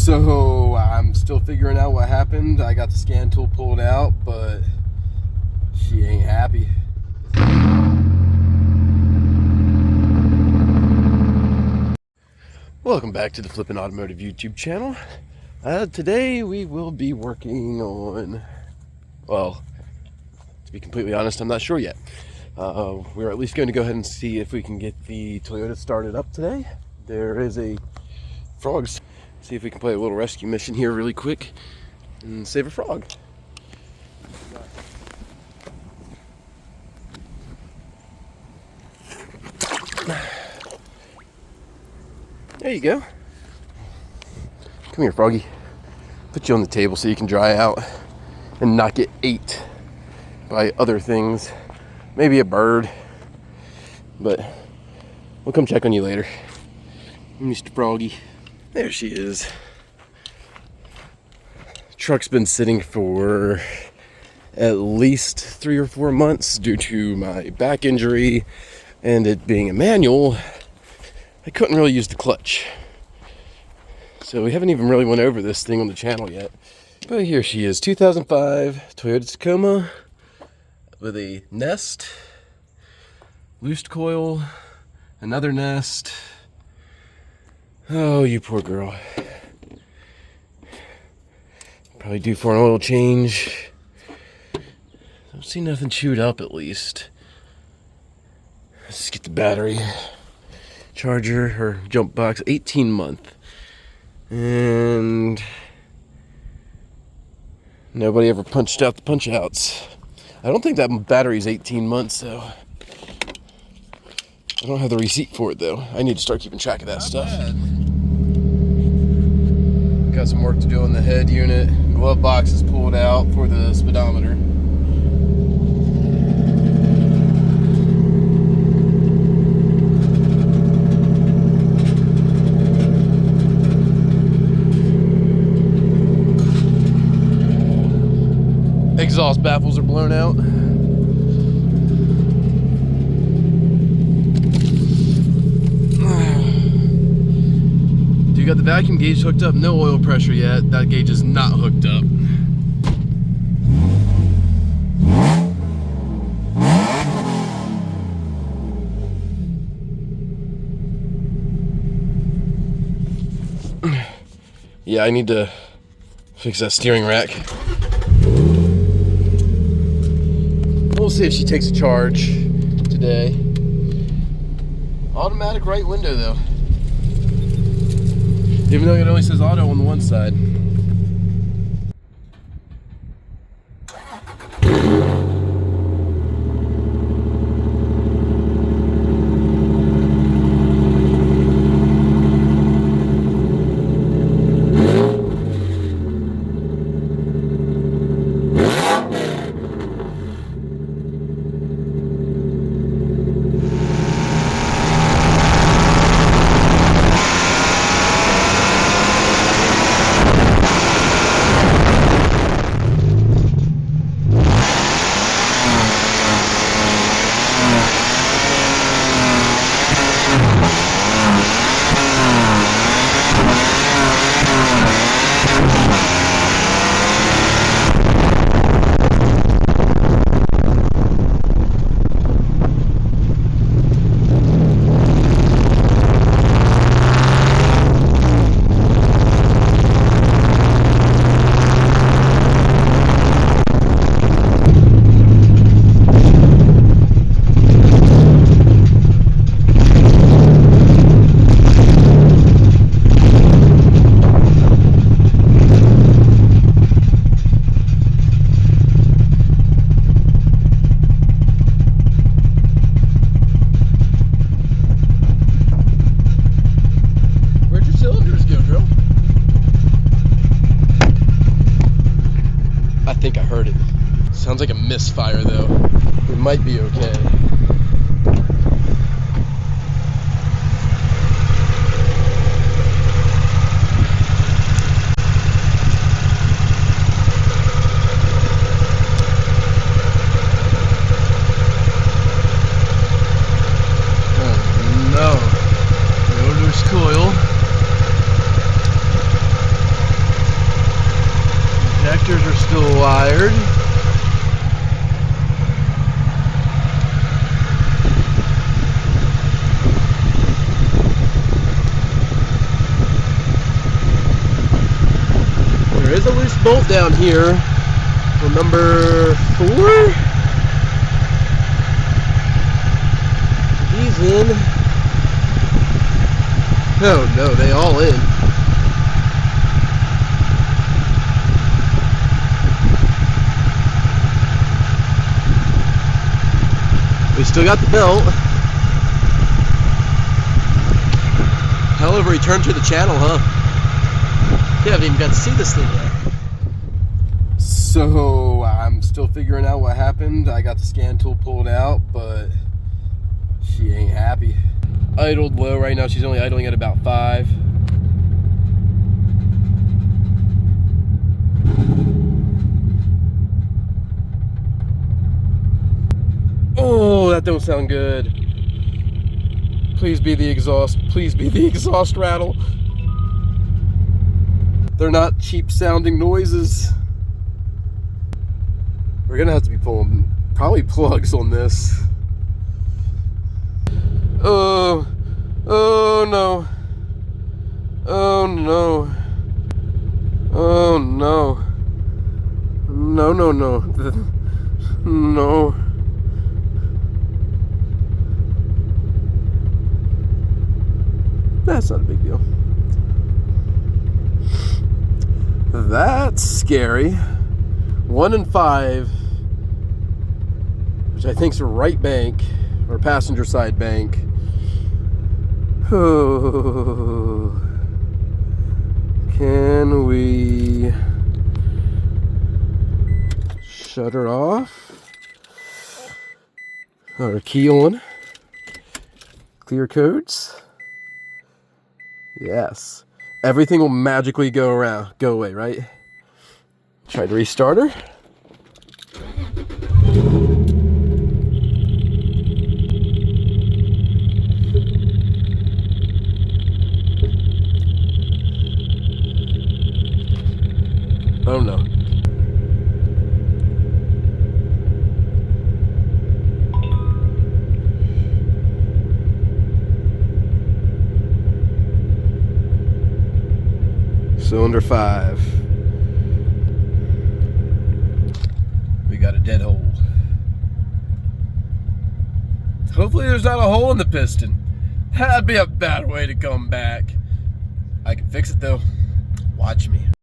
So I'm still figuring out what happened. I got the scan tool pulled out, but she ain't happy. Welcome back to the Flippin Automotive YouTube channel. Today we will be working on, well, to be completely honest, I'm not sure yet. We're at least going to go ahead and see if we can get the Toyota started up today. There is a frog. See if we can play a little rescue mission here really quick and save a frog. There you go. Come here, froggy. Put you on the table so you can dry out and not get ate by other things. Maybe a bird, but we'll come check on you later. Mr. Froggy. There she is. Truck's been sitting for at least 3 or 4 months due to my back injury and it being a manual. I couldn't really use the clutch. So we haven't even really went over this thing on the channel yet. But here she is, 2005 Toyota Tacoma with a nest, loosed coil, another nest. Oh, you poor girl. Probably due for an oil change. Don't see nothing chewed up at least. Let's just get the battery. Charger, her jump box, 18 month. And nobody ever punched out the punch outs. I don't think that battery's 18 months, so I don't have the receipt for it though. I need to start keeping track of that stuff. Got some work to do on the head unit. Glove box is pulled out for the speedometer. Exhaust baffles are blown out. Got the vacuum gauge hooked up, no oil pressure yet. That gauge is not hooked up. Yeah, I need to fix that steering rack. We'll see if she takes a charge today. Automatic right window though. Even though it only says auto on the one side. Sounds like a misfire though. We might be okay. Oh no. No loose coil. still wired. There is a loose bolt down here for number 4. He's in. Oh no, they all in. We still got the belt. Hell of a return to the channel, huh? You haven't even got to see this thing yet. So I'm still figuring out what happened. I got the scan tool pulled out, but she ain't happy. Idled low right now. She's only idling at about 5. Oh, that don't sound good. Please be the exhaust. Please be the exhaust rattle. They're not cheap sounding noises. We're gonna have to be pulling probably plugs on this. Oh no. Oh no. Oh no. No, no, no. No. That's not a big deal. That's scary. 1 and 5, which I think is a right bank or passenger side bank. Oh, can we shut her off? Or key on? Clear codes? Yes. Everything will magically go away, right? Try to restart her. Oh no. Cylinder 5. We got a dead hole. Hopefully there's not a hole in the piston. That'd be a bad way to come back. I can fix it though. Watch me.